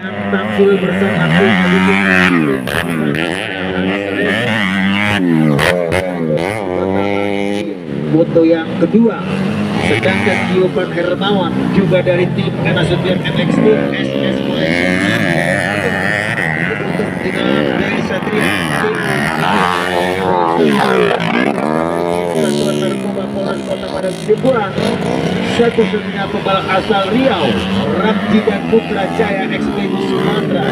tampil bersama foto yang kedua. Sedangkan Giovan Hermawan juga dari tim Nasution MX Team SS dari Satria Satuan Narkoba Polres Kota Padang Sidempuran. Satu-satunya pembalap asal Riau, Ramji dan Putra Jaya Ekspedisi Sumatera.